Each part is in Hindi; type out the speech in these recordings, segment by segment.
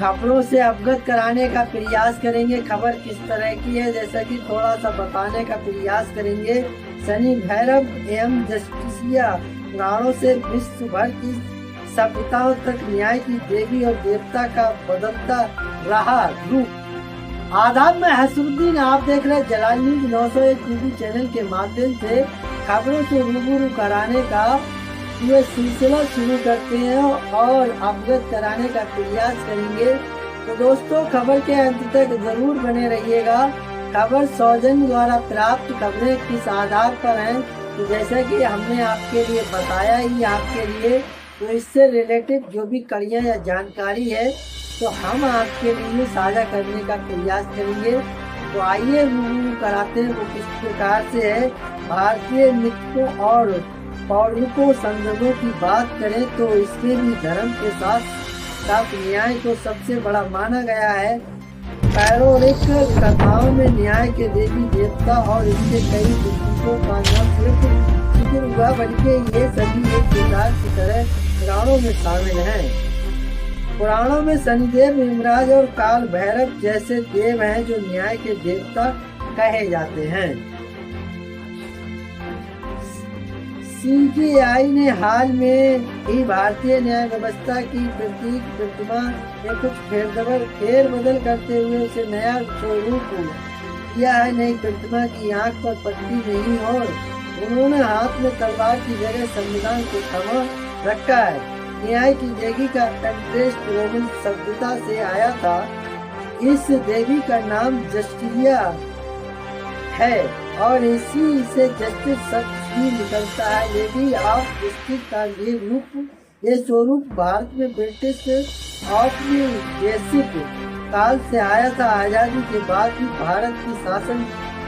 खबरों से अवगत कराने का प्रयास करेंगे। खबर किस तरह की है, जैसा कि थोड़ा सा बताने का प्रयास करेंगे। शनि भैरव एवं जस्टिसिया पुराणों से विश्व भर की सभ्यताओं तक न्याय की देवी और देवता का बदलता रहा रूप। आदाब में हसरुद्दीन, आप देख रहे जलाल न्यूज 901 टीवी चैनल के माध्यम से खबरों से रूबरू कराने का ये सिलसिला शुरू करते हैं और अवगत कराने का प्रयास करेंगे। तो दोस्तों, खबर के अंत तक जरूर बने रहिएगा। खबर सौजन्य द्वारा प्राप्त खबरें किस आधार पर हैं, तो जैसा कि हमने आपके लिए बताया ही आपके लिए, तो इससे रिलेटेड जो भी कड़ियाँ या जानकारी है तो हम आपके लिए साझा करने का प्रयास करेंगे। तो आइए रूबरू कराते हैं वो किस प्रकार से है। भारतीय मिथकों और पौराणिकों संदर्भों की बात करें तो इसमें भी धर्म के साथ साथ न्याय को सबसे बड़ा माना गया है। पौराणिक कथाओं में न्याय के देवी देवता और इसके कई प्रतीकों का न सिर्फ जिक्र हुआ बल्कि ये सभी एक किरदार की तरह पुराणों में शामिल हैं। पुराणों में शनिदेव, यमराज और काल भैरव जैसे देव हैं जो न्याय के देवता कहे जाते हैं। सीजीआई ने हाल में ही भारतीय न्याय व्यवस्था की प्रतीक प्रतिमा में कुछ फेरबदल करते हुए उसे नया स्वरूप दिया है। नई प्रतिमा की आंख पर पट्टी नहीं और उन्होंने हाथ में तलवार की जगह संविधान को थमा रखा है। न्याय की देवी का कंट्रेस्ट रोमन सभ्यता से आया था। इस देवी का नाम जस्टिसिया है और इसी से जस्टिस शब्द भी निकलता है। लेडी ऑफ जस्टिस का ये स्वरूप भारत में ब्रिटिश औपनिवेशिक काल से आया था। आजादी के बाद भी भारत की शासन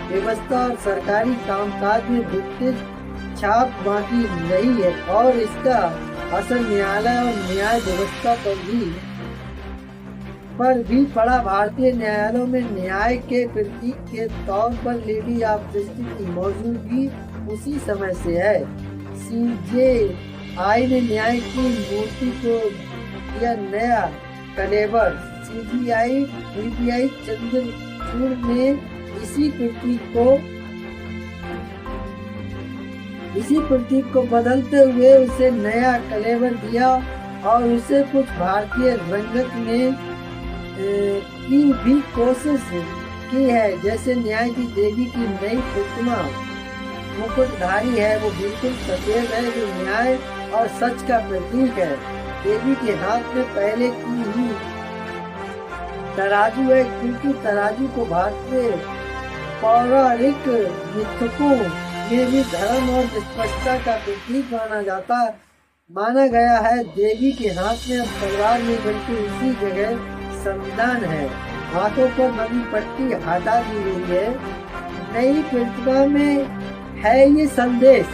व्यवस्था और सरकारी कामकाज में ब्रिटिश छाप बाकी रही है और इसका असर न्यायालय और न्याय व्यवस्था पर भी पड़ा। भारतीय न्यायालयों में न्याय के प्रतीक के तौर पर लेडी ऑफ जस्टिस की मौजूदगी उसी समय से है। सीजेआई ने न्याय की मूर्ति को दिया नया कलेवर। सीजीआई चंद्रचूड़ ने इसी प्रतीक को बदलते हुए उसे नया कलेवर दिया और उसे कुछ भारतीय रंगत ने की भी कोशिश की है। जैसे न्याय की देवी की नई प्रतिमा मुकुटधारी है, वो बिल्कुल सफेद है जो न्याय और सच का प्रतीक है। देवी के हाथ में पहले की ही तराजू है क्योंकि तराजू को भारतीय पौराणिक मिथकों में भी धर्म और निष्पक्षता का प्रतीक माना गया है। देवी के हाथ में अब तलवार नहीं बल्कि उसी जगह संविधान है। हाथों पर बनी पट्टी हटा दी गई है। नई प्रतिमा में है ये संदेश।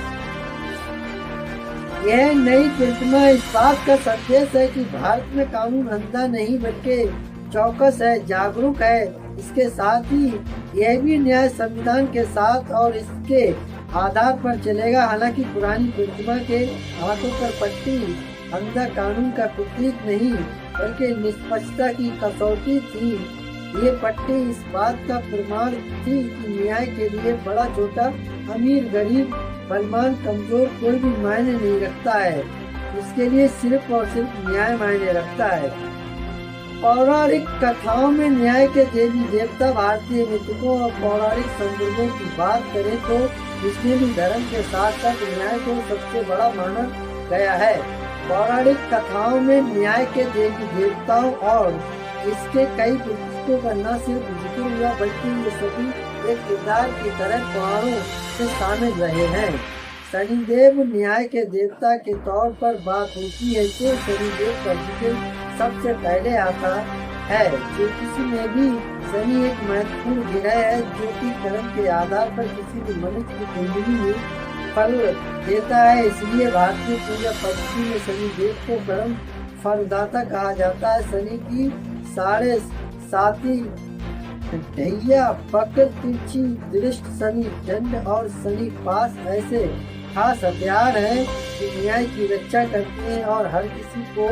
यह नई प्रतिमा इस बात का संदेश है कि भारत में कानून अंधा नहीं बल्कि चौकस है, जागरूक है। इसके साथ ही यह भी न्याय संविधान के साथ और इसके आधार पर चलेगा। हालांकि पुरानी प्रतिमा के हाथों पर पट्टी अंधा कानून का प्रतीक नहीं बल्कि निष्पक्षता की कसौटी थी। ये पट्टी इस बात का प्रमाण थी कि न्याय के लिए बड़ा छोटा, अमीर गरीब, बलवान कमजोर कोई भी मायने नहीं रखता है। इसके लिए सिर्फ और सिर्फ न्याय मायने रखता है। पौराणिक कथाओं में न्याय के देवी देवता भारतीय मिथकों और पौराणिक संदर्भों की बात करें तो इसमें भी धर्म के साथ साथ न्याय को सबसे बड़ा माना गया है। पौराणिक कथाओं में न्याय के देवी देवताओं और इसके कई प्रतीकों का न सिर्फ जिक्र हुआ बल्कि ये सभी एक किरदार की तरह पुराणों से शामिल रहे हैं। शनिदेव न्याय के देवता के तौर पर बात होती है तो शनिदेव का जिक्र सबसे पहले आता है। ज्योतिषी में भी शनि एक महत्वपूर्ण ग्रह है जो कि कर्म के आधार पर किसी भी मनुष्य की कुंडली में फल देता है। इसलिए भारतीय पूजा पद्धति में शनिदेव को कर्म फलदाता कहा जाता है। शनि की 7.5 ढैया, वक्र, तिरछी दृष्टि, शनि दंड और शनि पास ऐसे खास हथियार हैं जो न्याय की रक्षा करते हैं और हर किसी को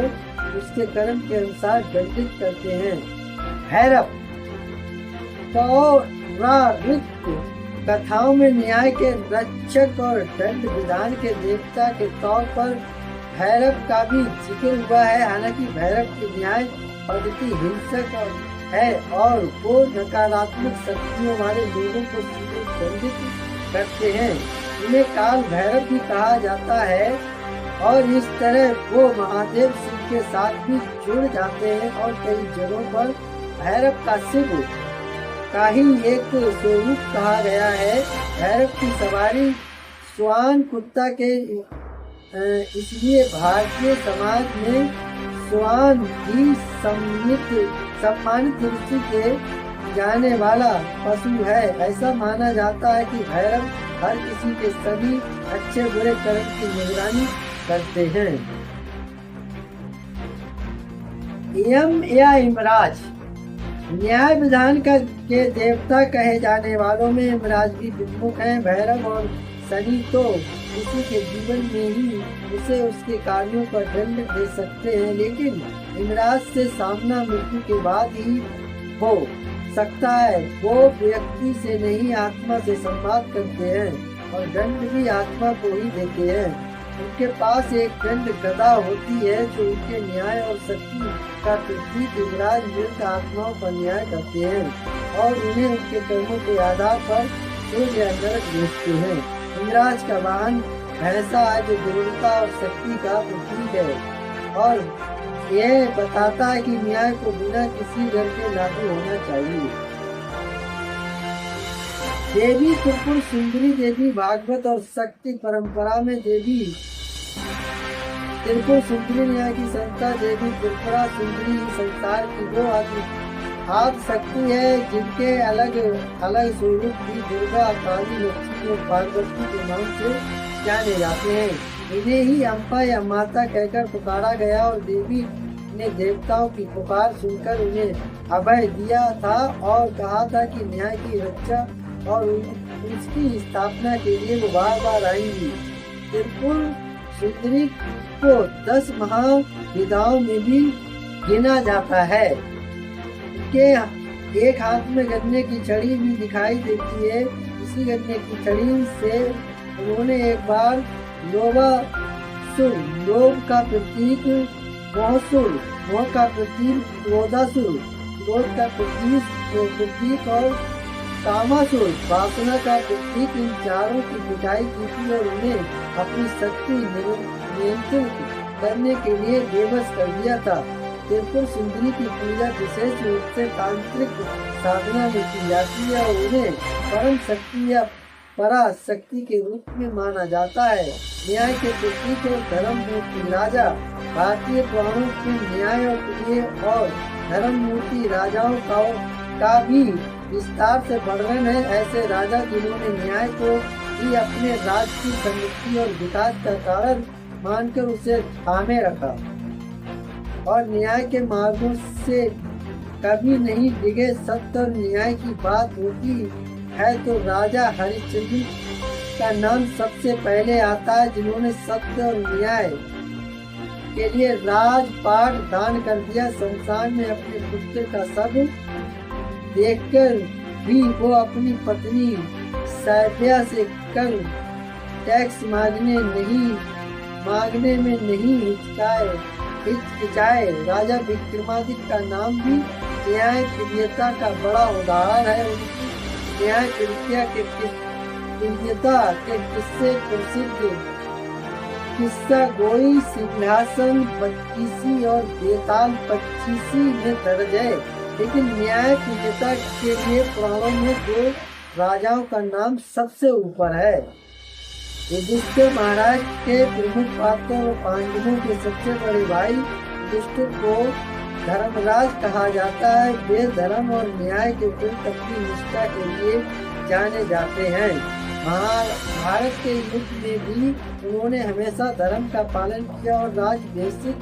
उसके कर्म के अनुसार दंडित करते हैं। भैरव पौराणिक कथाओं में न्याय के रक्षक और दंड विधान के देवता के तौर पर भैरव का भी जिक्र हुआ है। हालांकि भैरव की न्याय पद्धति हिंसक है और वो नकारात्मक शक्तियों वाले लोगों को सीधे दंडित करते हैं। उन्हें काल भैरव भी कहा जाता है और इस तरह वो महादेव शिव के साथ भी जुड़ जाते हैं और कई जगहों पर भैरव का शिव का ही एक स्वरूप कहा गया है। भैरव की सवारी श्वान कुत्ता के इसलिए भारतीय समाज में श्वान भी सम्मानित दृष्टि के जाने वाला पशु है। ऐसा माना जाता है कि भैरव हर किसी के सभी अच्छे बुरे कर्म की निगरानी करते हैं। यम या यमराज न्याय विधान के देवता कहे जाने वालों में यमराज भी प्रमुख हैं। भैरव और शनि तो किसी के जीवन में ही उसे उसके कार्यों पर दंड दे सकते हैं, लेकिन यमराज से सामना मृत्यु के बाद ही हो सकता है। वो व्यक्ति से नहीं आत्मा से संवाद करते हैं और दंड भी आत्मा को ही देते हैं। उनके पास एक दंड गदा होती है जो उनके न्याय और शक्ति का प्रतीक। यमराज मृत आत्माओं पर न्याय करते हैं और उन्हें उनके कर्मों के आधार पर स्वर्ग या नरक भेजते हैं। यमराज का वाहन भैंसा है जो दृढ़ता और शक्ति का प्रतीक है और यह बताता है कि न्याय को बिना किसी डर के लागू होना चाहिए। देवी त्रिपुर सुंदरी देवी भागवत और शक्ति परंपरा में देवी त्रिपुर सुंदरी न्याय की संस्था देवी त्रिपुरा सुंदरी संसार की दो आदि शक्ति है जिनके अलग अलग स्वरूप भी दुर्गा, काली, लक्ष्मी और पार्वती के नाम से जाने जाते हैं। इन्हें ही अम्बा या माता कहकर पुकारा गया और देवी ने देवताओं की पुकार सुनकर उन्हें अभय दिया था और कहा था कि न्याय की रक्षा और उसकी स्थापना के लिए वो बार बार आएंगी। त्रिपुर सुंदरी को 10 महाविधाओं में भी गिना जाता है। के एक हाथ में गन्ने की छड़ी भी दिखाई देती है। इसी गन्ने की छड़ी से उन्होंने एक बार लोभासुर, लोभ का प्रतीक मोहसुर, मोह का प्रतीक क्रोधासुर, क्रोध का प्रतीक और कामासुर, वासना का प्रतीक, इन चारों की पिटाई की थी और उन्हें अपनी शक्ति नियंत्रित करने के लिए बेबस कर दिया था। त्रिपुर सुंदरी की पूजा विशेष रूप से तांत्रिक साधना में की जाती है और उन्हें परम शक्ति या परा शक्ति के रूप में माना जाता है। न्याय के प्रतीक और धर्म मूर्ति राजा भारतीय पुराणों के न्याय और प्रिय और धर्म मूर्ति राजाओं का भी विस्तार से वर्णन है। ऐसे राजा जिन्होंने न्याय को ही अपने राज्य की समृद्धि और विकास का कारण मानकर उसे थामे रखा और न्याय के मार्गों से कभी नहीं डिगे। सत्य और न्याय की बात होती है तो राजा हरिश्चंद्र का नाम सबसे पहले आता है, जिन्होंने सत्य और न्याय के लिए राजपाट दान कर दिया। संसार में अपने पुत्र का सब देखकर भी वो अपनी पत्नी सैव्या से कर टैक्स मांगने में नहीं हिचकिचाए। राजा विक्रमादित्य का नाम भी न्याय प्रियता का बड़ा उदाहरण है। उनकी न्याय प्रियता के किस्से प्रसिद्ध किस्सा गोई सिंहासन 25 और बेताल 25 में दर्ज है, लेकिन न्याय प्रियता के लिए पुराणों में 2 राजाओं का नाम सबसे ऊपर है। युधिष्ठिर महाराज के प्रमुख पात्र और पांडवों के सबसे बड़े भाई युधिष्ठिर को धर्मराज कहा जाता है। वे धर्म और न्याय के प्रति अपनी निष्ठा के लिए जाने जाते हैं। भारत के युद्ध में भी उन्होंने हमेशा धर्म का पालन किया और राजवैशिक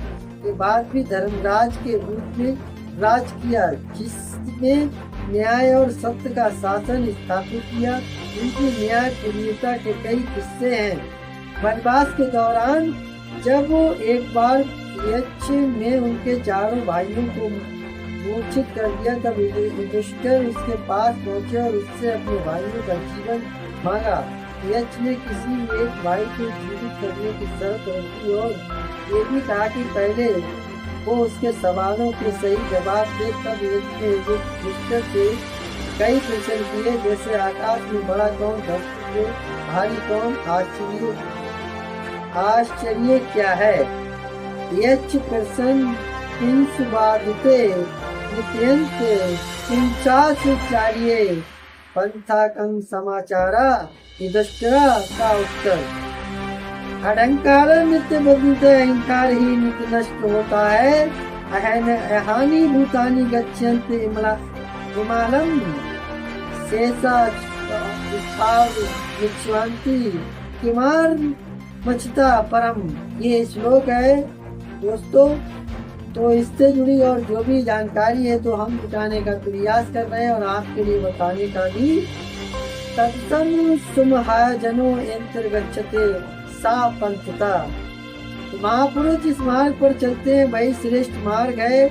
के बाद भी धर्मराज के रूप में राज किया, जिसमें न्याय और सत्य का शासन स्थापित किया। उनकी न्याय प्रियता के कई किस्से हैं। वनवास के दौरान जब वो एक बार यक्ष ने उनके चारों भाइयों को मूर्छित कर दिया। तब युधिष्ठिर उसके पास पहुंचे और उससे अपने भाइयों का जीवन मांगा। यक्ष ने किसी एक भाई को जीवित करने की शर्त रखी और ये भी कहा कि पहले वो उसके सवालों के सही जवाब दे। तब यक्ष ने युधिष्ठिर से कई प्रश्न किए, जैसे आकाश में बड़ा कौन, धरती में भारी कौन, आश्चर्य क्या है। यक्ष प्रश्न किंसुवादिते नित्यंत किंचाचार्ये पंथाकं समाचारा युधिष्ठिरा का उत्तर। अहंकार नित्य बदलते, अहंकार ही नित्य नष्ट होता है। अहानि भूतानि गच्छन्ति हिमालयं शेषा विच्छन्ति किमार मचता परम। ये श्लोक है दोस्तों। तो इससे जुड़ी और जो भी जानकारी है तो हम जुटाने का प्रयास कर रहे हैं और आपके लिए बताने का भी। तत्सम सुमहाजनो यंत्र गच्छते सा पंथता। तो महापुरुष जिस मार्ग पर चलते हैं वही श्रेष्ठ मार्ग है।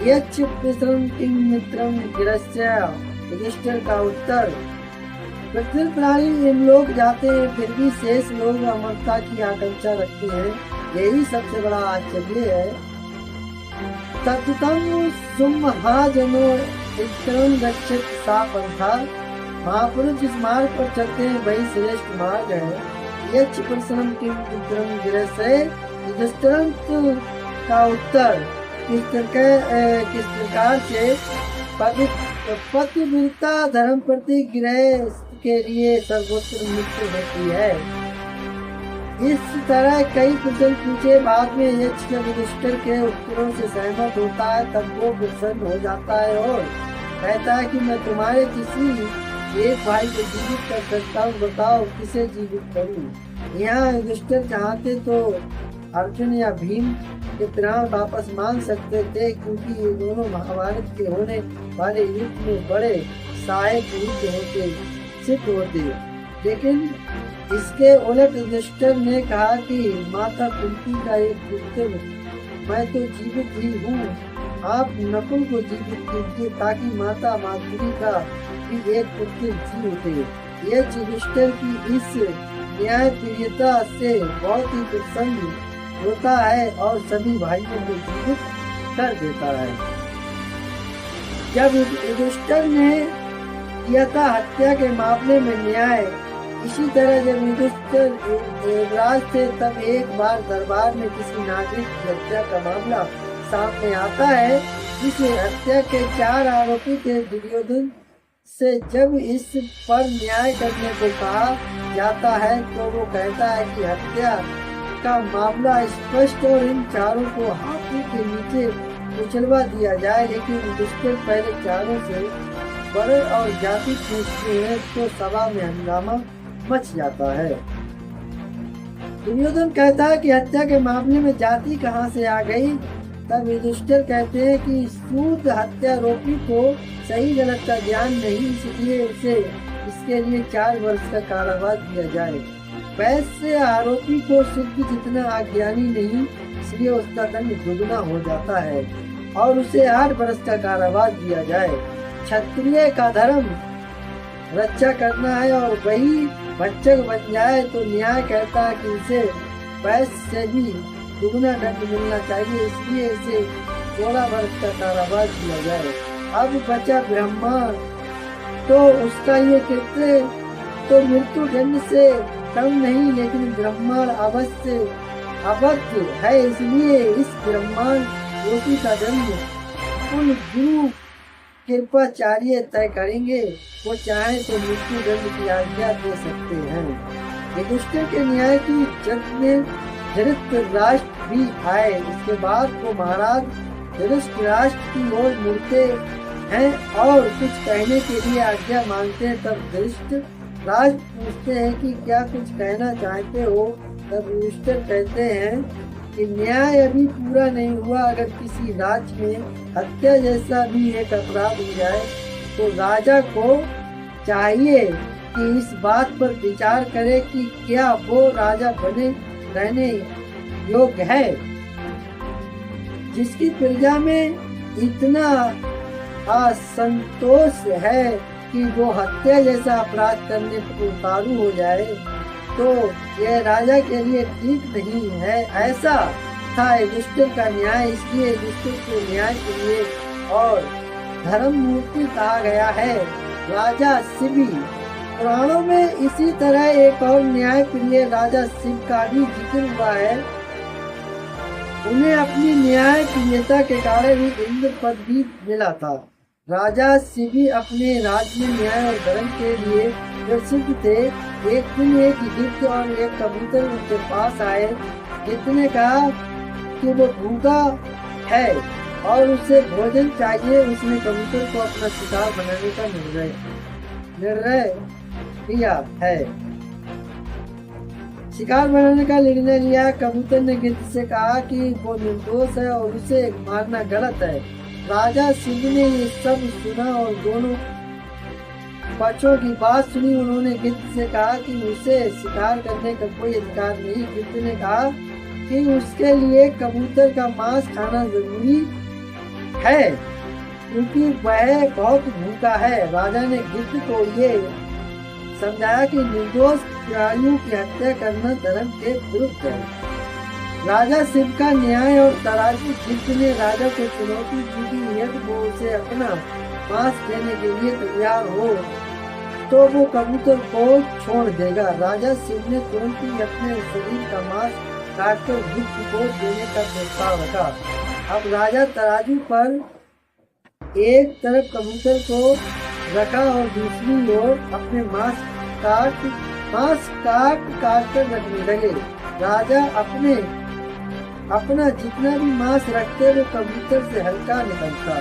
यक्ष पितरम किम मित्रम गिरस्य। युधिष्ठिर का उत्तर। पृथ्वी प्राणी इन लोग जाते हैं, फिर भी शेष लोग अमरता की आकांक्षा रखते हैं। यही सबसे बड़ा आश्चर्य है। तत्तम सुमहाजनो इतरम गच्छत सा पंथा। महापुरुष जिस मार्ग पर चलते हैं वही श्रेष्ठ मार्ग है। यक्ष परिश्रम किम इतरम गिरस्य। युधिष्ठिर का उत्तर। किस प्रकार से पतिव्रता धर्म प्रति गिरह के लिए सर्वोत्तम मृत्यु होती है। इस तरह कई प्रश्न पूछे। बाद में यक्ष जब युधिष्ठिर के उत्तरों से सहमत होता है तब वो प्रसन्न हो जाता है और कहता है कि मैं तुम्हारे किसी एक भाई को जीवित कर सकता हूँ, बताओ किसे जीवित करूँ। यहाँ युधिष्ठिर चाहते तो अर्जुन या भीम के प्राण वापस मांग सकते थे, क्योंकि ये दोनों महाभारत के होने वाले युद्ध में बड़े सहायक युद्ध होते सिद्ध होते। लेकिन इसके उलट युधिष्ठिर ने कहा कि माता कुंती का एक पुत्र मैं तो जीवित ही हूँ, आप नकुल को जीवित कीजिए ताकि माता माधुरी का भी एक पुत्र जी उठे। यह युधिष्ठिर की इस न्याय प्रियता से बहुत ही प्रसन्न होता है और सभी भाइयों को जीवित कर देता है। जब युधिष्ठिर ने किया था हत्या के मामले में न्याय, इसी तरह जब युधिष्ठिर युवराज थे तब एक बार दरबार में किसी नागरिक की हत्या का मामला सामने आता है, जिसे हत्या के 4 आरोपी थे। दुर्योधन से जब इस पर न्याय करने को कहा जाता है तो वो कहता है कि हत्या का मामला स्पष्ट और इन चारों को हाथी के नीचे उछलवा दिया जाए। लेकिन युधिष्ठिर पहले चारों से बड़े और जाति पूछते हैं तो सभा में हंगामा मच जाता है। दुर्योधन कहता है कि हत्या के मामले में जाति कहाँ से आ गई। तब युधिष्ठिर कहते हैं कि शुद्ध हत्यारोपी को सही गलत का ज्ञान नहीं, इसलिए उसे इसके लिए 4 वर्ष का कारावास दिया जाए। वैसे आरोपी को शुद्ध जितना अज्ञानी नहीं, इसलिए उसका दंड दुगना हो जाता है और उसे 8 वर्ष का कारावास दिया जाए। क्षत्रिय का धर्म रक्षा करना है और वही भक्षक बन जाए तो न्याय कहता है कि इसे वैश्य से भी दुगना दंड मिलना चाहिए, इसलिए इसे 16 वर्ष का कारावास दिया जाए। अब बचा ब्राह्मण, तो उसका ये कृत्य तो मृत्यु दंड से कम नहीं, लेकिन ब्राह्मण अवश्य अवध है, इसलिए इस ब्राह्मण दोषी का दंड उन गुरु कृपाचार्य तय करेंगे। वो चाहे तो मृत्यु दंड की आज्ञा दे सकते हैं। युधिष्ठिर के न्याय की जब में धृतराष्ट्र भी आए। इसके बाद वो महाराज धृतराष्ट्र की ओर मुड़ते हैं और कुछ कहने के लिए आज्ञा मांगते हैं। तब धृतराष्ट्र पूछते हैं कि क्या कुछ कहना चाहते हो। तब युधिष्ठिर कहते हैं कि न्याय अभी पूरा नहीं हुआ। अगर किसी राज्य में हत्या जैसा भी एक अपराध हो जाए तो राजा को चाहिए कि इस बात पर विचार करे कि क्या वो राजा बने रहने योग्य है। जिसकी प्रजा में इतना असंतोष है कि वो हत्या जैसा अपराध करने पर उतारू हो जाए, तो यह राजा के लिए ठीक नहीं है। ऐसा था युधिष्ठिर का न्याय, इसलिए युधिष्ठिर को न्याय के लिए और धर्म मूर्ति कहा गया है। राजा शिवी, पुराणों में इसी तरह एक और न्याय प्रिय राजा शिव का भी जिक्र हुआ है। उन्हें अपनी न्याय प्रियता के कारण ही इंद्र पद भी मिला था। राजा शिवी अपने राज्य में न्याय और धर्म के लिए प्रसिद्ध थे। एक दिन एक गिद्ध और एक कबूतर उनके पास आए। गिद्ध ने कहा कि वो भूखा है और उसे भोजन चाहिए। उसने कबूतर को अपना शिकार बनाने का निर्णय लिया है। शिकार बनाने का निर्णय लिया। कबूतर ने गिद्ध से कहा कि वो निर्दोष है और उसे मारना गलत है। राजा शिव ने ये सब सुना और दोनों पक्षों की बात सुनी। उन्होंने गिद्ध से कहा कि उसे शिकार करने का कोई अधिकार नहीं। गिद्ध ने कहा कि उसके लिए कबूतर का मांस खाना जरूरी है क्योंकि वह बहुत भूखा है। राजा ने गिद्ध को ये समझाया कि निर्दोष प्राणियों की हत्या करना धर्म के विरुद्ध है। राजा शिव का न्याय और तराजू। गिद्ध ने राजा को चुनौती दी कि यदि वो उसे अपना मांस देने के लिए तैयार हो तो वो कबूतर को छोड़ देगा। राजा शिव ने तुरंत ही अपने शरीर का मांस काटकर गिद्ध को देने का प्रस्ताव रखा। अब राजा तराजू पर एक तरफ कबूतर को रखा और दूसरी ओर अपने मांस काट कर रखने लगे। राजा अपना जितना भी मांस रखते वो कबूतर से हल्का निकलता।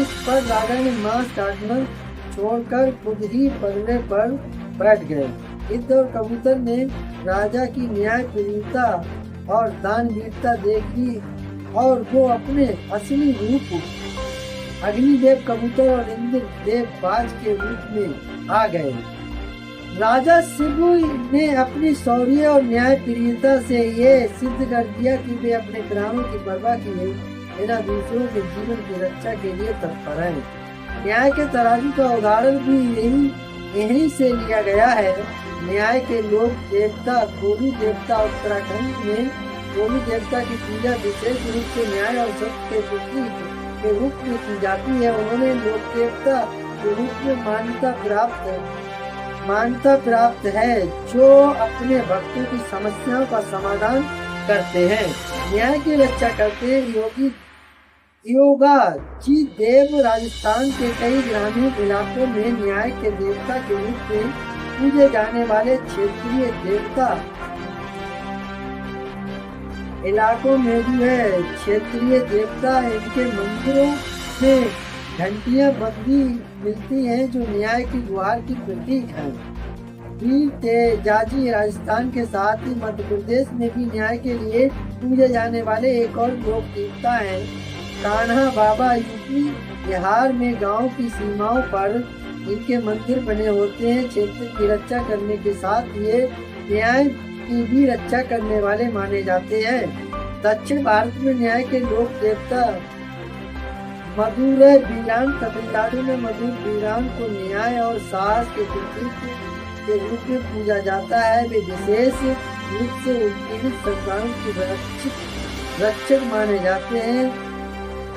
इस पर राजा ने मांस काटना छोड़कर खुद ही पलड़े पर बैठ गए। गिद्ध और कबूतर ने राजा की न्यायप्रियता और दानवीरता देख ली और वो अपने असली रूप अग्निदेव कबूतर और इंद्र देव बाज के रूप में आ गए। राजा शिव ने अपनी शौर्य और न्यायप्रियता से ये सिद्ध कर दिया कि वे अपने प्राणों की परवाह किए बिना दूसरों के जीवन की रक्षा के लिए तत्पर हैं। न्याय के तराजू का उदाहरण भी यहीं से लिया गया है। न्याय के लोक देवता गोलू देवता उत्तराखंड में गोलू देवता की पूजा विशेष रूप से न्याय और सत्य के प्रतीक के रूप में की जाती है। उन्होंने लोक देवता के रूप में मान्यता प्राप्त है जो अपने भक्तों की समस्याओं का समाधान करते हैं, न्याय की रक्षा करते हैं। योगा जी देव राजस्थान के कई ग्रामीण इलाकों में न्याय के देवता के रूप में पूजे जाने वाले क्षेत्रीय देवता इलाकों में भी है। क्षेत्रीय देवता इनके मंदिरों में घंटियां बंदी मिलती हैं जो न्याय की गुहार की प्रतीक है। वीर तेजाजी राजस्थान के साथ ही मध्य प्रदेश में भी न्याय के लिए पूजे जाने वाले एक और लोक देवता है। कान्हा बाबा यूपी बिहार में गांव की सीमाओं पर इनके मंदिर बने होते हैं। क्षेत्र की रक्षा करने के साथ ये न्याय की भी रक्षा करने वाले माने जाते हैं। दक्षिण भारत में न्याय के लोक देवता मधुरै वीरान, तमिलनाडु में मधुर वीरान को न्याय और साहस के प्रतीक के रूप में पूजा जाता है। वे विशेष रूप से उत्पीड़ित संतानों की रक्षक माने जाते हैं।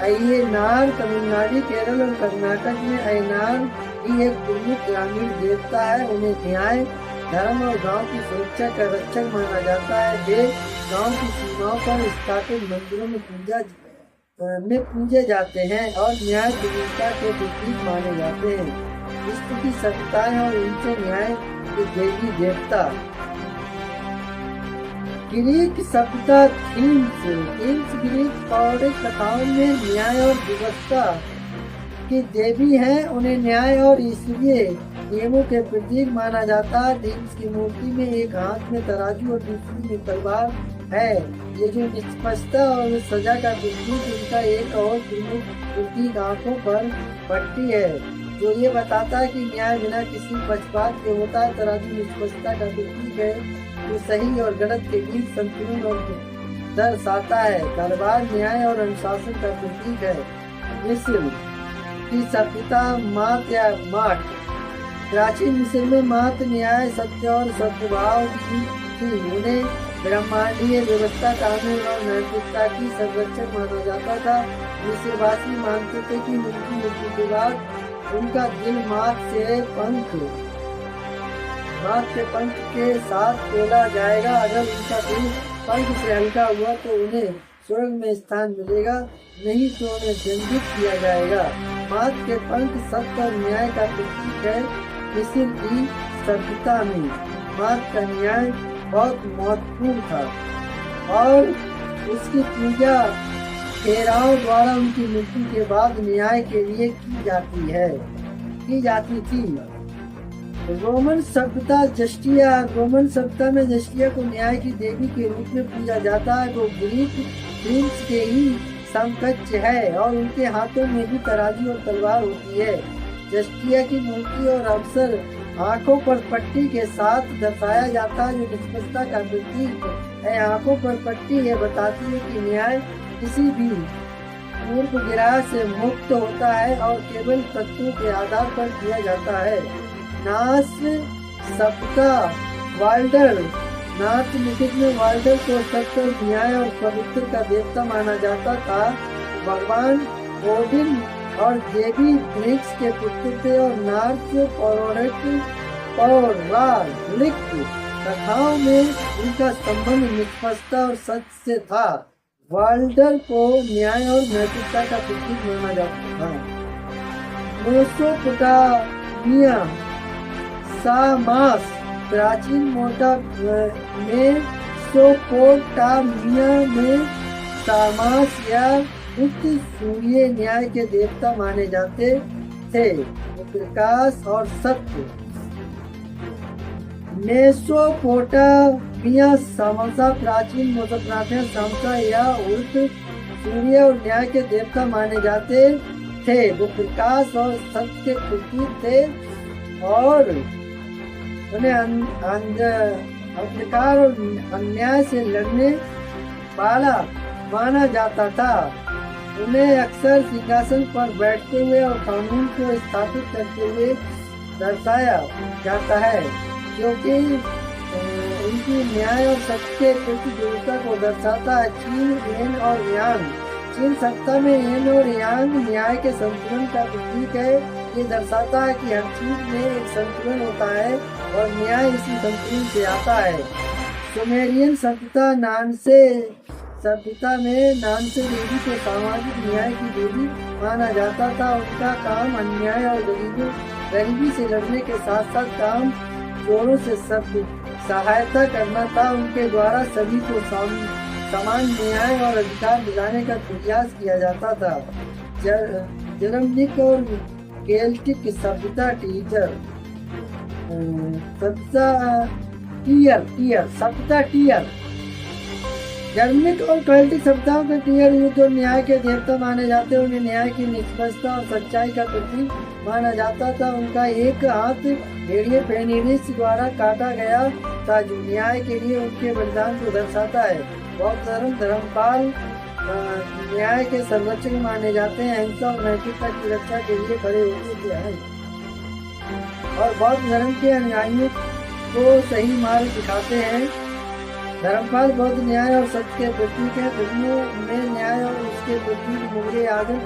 अय्यनार तमिलनाडु, केरल और कर्नाटक में अय्यनार भी एक प्रमुख ग्रामीण देवता है। उन्हें न्याय, धर्म और गांव की सुरक्षा का रक्षक माना जाता है। वे गांव की सीमाओं पर स्थापित मंदिरों में पूजे जाते हैं और न्याय विविधता के प्रतीक माने जाते हैं। स्थिति सत्ताएं और उनसे न्याय के देवी देवता। ग्रीक सभ्यता थीम्स ग्रीक पौराणिक कथाओं में न्याय और व्यवस्था की देवी हैं। उन्हें न्याय और ईश्वरीय नियमों के प्रतीक माना जाता है। थीम्स की मूर्ति में एक हाथ में तराजू और दूसरी में तलवार है। ये जो निष्पक्षता और सजा का प्रतीक, इनका एक और प्रमुख प्रतीक आंखों पर पट्टी है जो ये बताता है कि न्याय बिना किसी पक्षपात के होता है। तराजू निष्पक्षता का प्रतीक है जो सही और गलत के बीच संतुलन और दर्शाता है। दरबार न्याय और अनुशासन का प्रतीक है। मिस्र की सभ्यता मात या माट। प्राचीन मिस्र में मात न्याय, सत्य और सद्भाव की थी। उन्हें ब्रह्मांडीय व्यवस्था, कानून और नैतिकता की संरक्षक माना जाता था। मिस्रवासी मानते थे कि उनकी मृत्यु के बाद उनका दिल मात के पंख के साथ तोला जाएगा। अगर उनका दिल पंख से हल्का हुआ तो उन्हें स्वर्ग में स्थान मिलेगा, नहीं तो उन्हें दंडित किया जाएगा। मात के पंख सत्य और न्याय का प्रतीक है। मिस्र की सभ्यता में मात का न्याय बहुत महत्वपूर्ण था और उसकी पूजा फेराव द्वारा उनकी मृत्यु के बाद न्याय के लिए की जाती थी। रोमन सभ्यता में जस्टिया को न्याय की देवी के रूप में पूजा जाता है। वो ग्रीक प्रिंस के ही समकक्ष है और उनके हाथों में भी तराजू और तलवार होती है। जस्टिया की मूर्ति और अवसर आंखों पर पट्टी के साथ दर्शाया जाता है, जो निष्पक्षता का प्रतीक है। आंखों पर पट्टी यह बताती है कि न्याय किसी भी पूर्वग्रह से मुक्त होता है और केवल तथ्यों के आधार पर किया जाता है। नाच सभ्यता वाल्डर। नाच लिखित में वाल्डर को सत्य, न्याय और पवित्र का देवता माना जाता था। भगवान ओडिन और देवी ग्रीक्स के पुत्र थे और नार्स पौराणिक कथाओं में उनका संबंध निष्पक्षता और सत्य से था। वाल्डर को न्याय और नैतिकता का प्रतीक माना जाता था। मेसोपोटामिया सामास। प्राचीन मेसोपोटामिया में सामास या उच्च सूर्य न्याय के देवता माने जाते थे, प्रकाश और सत्य। मेसोपोटामिया सामसा प्राचीन मेसोपोटामिया सामसा या उर्द सूर्य और न्याय के देवता माने जाते थे। वो प्रकाश और सत्य के प्रतीक थे और उन्हें अंधकार और अन्याय से लड़ने वाला माना जाता था। उन्हें अक्सर सिंहासन पर बैठते हुए और कानून को स्थापित करते हुए दर्शाया जाता है, क्योंकि उनकी न्याय और सत्य के प्रति दृढ़ता को दर्शाता है। चीन, येन और यांग। चीन सत्ता में येन और यांग न्याय के संतुलन का प्रतीक है। ये दर्शाता है कि हर चीज में एक संतुलन होता है और न्याय इसी संतुलन से आता है। सुमेरियन सभ्यता में नानसे देवी को सामाजिक न्याय की देवी माना जाता था। उनका काम अन्याय और गरीबी से लड़ने के साथ साथ काम चोरों से सहायता करना था। उनके द्वारा सभी को समान न्याय और अधिकार दिलाने का प्रयास किया जाता था। जर्मनिक और केल्टिक सभ्यता टीयर। जर्मनिक और केल्टिक सभ्यताओं के टीयर युद्ध और न्याय के देवता माने जाते हैं। उन्हें न्याय की निष्पक्षता और सच्चाई का प्रतीक माना जाता था। उनका एक हाथ भेड़िए फेनिरिस द्वारा काटा गया था, जो न्याय के लिए उनके बलिदान को दर्शाता है। बौद्ध धर्मपाल न्याय के संरक्षक माने जाते हैं। अहिंसा और नैतिकता की रक्षा के लिए खड़े होते हैं और बौद्ध धर्म के अनुयायियों को सही मार्ग दिखाते हैं। धर्मपाल बौद्ध न्याय और सत्य के प्रतीक है। फिल्मों में न्याय और उसके प्रतीक मुगले आजम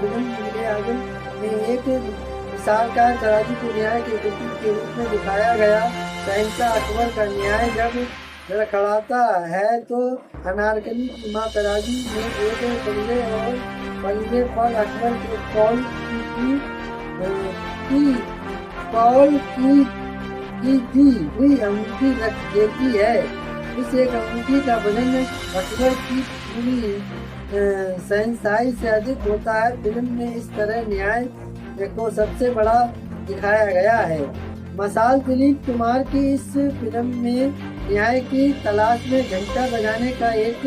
में एक विशालकाय तराजू को न्याय के प्रतीक के रूप में दिखाया गया। शहंशाह अकबर का न्याय जब लड़खड़ाता है तो अनारकली की मां तराजू में एक पल्ले पर अकबर के कौल की दी हुई अंगूठी रख देती है। इस एक अंगूठी का वजन अकबर की पूरी शहंशाही से अधिक होता है। फिल्म में इस तरह न्याय को सबसे बड़ा दिखाया गया है। मसाल दिलीप कुमार की इस फिल्म में न्याय की तलाश में घंटा बजाने का एक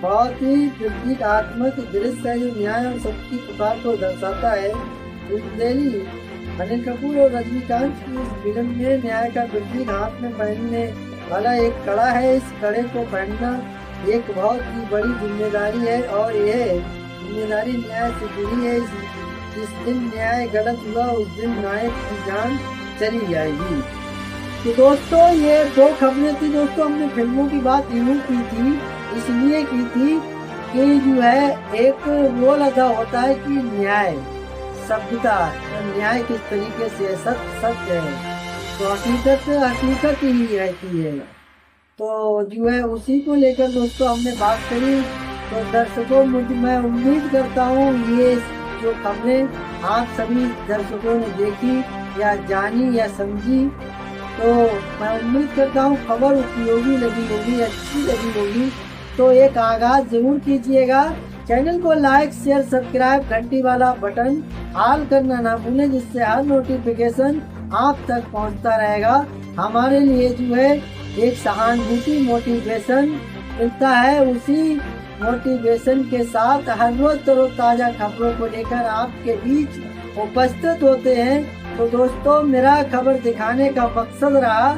बहुत ही प्रतीकात्मक दृश्य है, जो न्याय और सत्य की पुकार को दर्शाता है। अनिल कपूर और रजनीकांत की इस फिल्म में न्याय का प्रतीक हाथ में पहनने वाला एक कड़ा है। इस कड़े को पहनना एक बहुत ही बड़ी जिम्मेदारी है और यह जिम्मेदारी न्याय से जुड़ी है। जिस दिन न्याय गलत हुआ उस दिन नायक की जान चली जाएगी। तो दोस्तों ये दो खबरें थी दोस्तों। हमने फिल्मों की बात यूं की थी, इसलिए की थी कि जो है एक रोल अदा होता है कि न्याय सभ्यता, न्याय किस तरीके से सत्य है, तो हकीकत हकीकत ही रहती है। तो जो है उसी को लेकर दोस्तों हमने बात करी। तो दर्शकों मैं उम्मीद करता हूँ ये जो खबरें आप सभी दर्शकों ने देखी या जानी या समझी, तो मैं उम्मीद करता हूँ खबर उपयोगी लगी होगी, अच्छी लगी होगी। तो एक आगाज जरूर कीजिएगा। चैनल को लाइक शेयर सब्सक्राइब घंटी वाला बटन ऑल करना ना भूलें, जिससे हर नोटिफिकेशन आप तक पहुंचता रहेगा। हमारे लिए जो है एक सहानुभूति मोटिवेशन मिलता है। उसी मोटिवेशन के साथ हर रोज तरोताजा खबरों को लेकर आपके बीच उपस्थित होते हैं। तो दोस्तों मेरा खबर दिखाने का मकसद रहा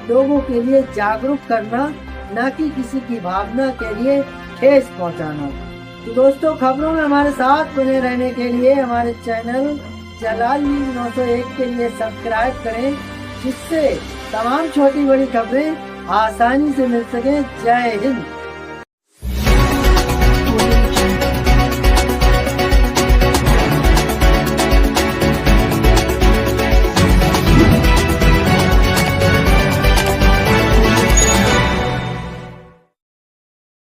लोगों के लिए जागरूक करना, न कि किसी की भावना के लिए ठेस पहुंचाना। तो दोस्तों खबरों में हमारे साथ बने रहने के लिए हमारे चैनल जलाल न्यूज 901 के लिए सब्सक्राइब करें, जिससे तमाम छोटी बड़ी खबरें आसानी से मिल सके। जय हिंद।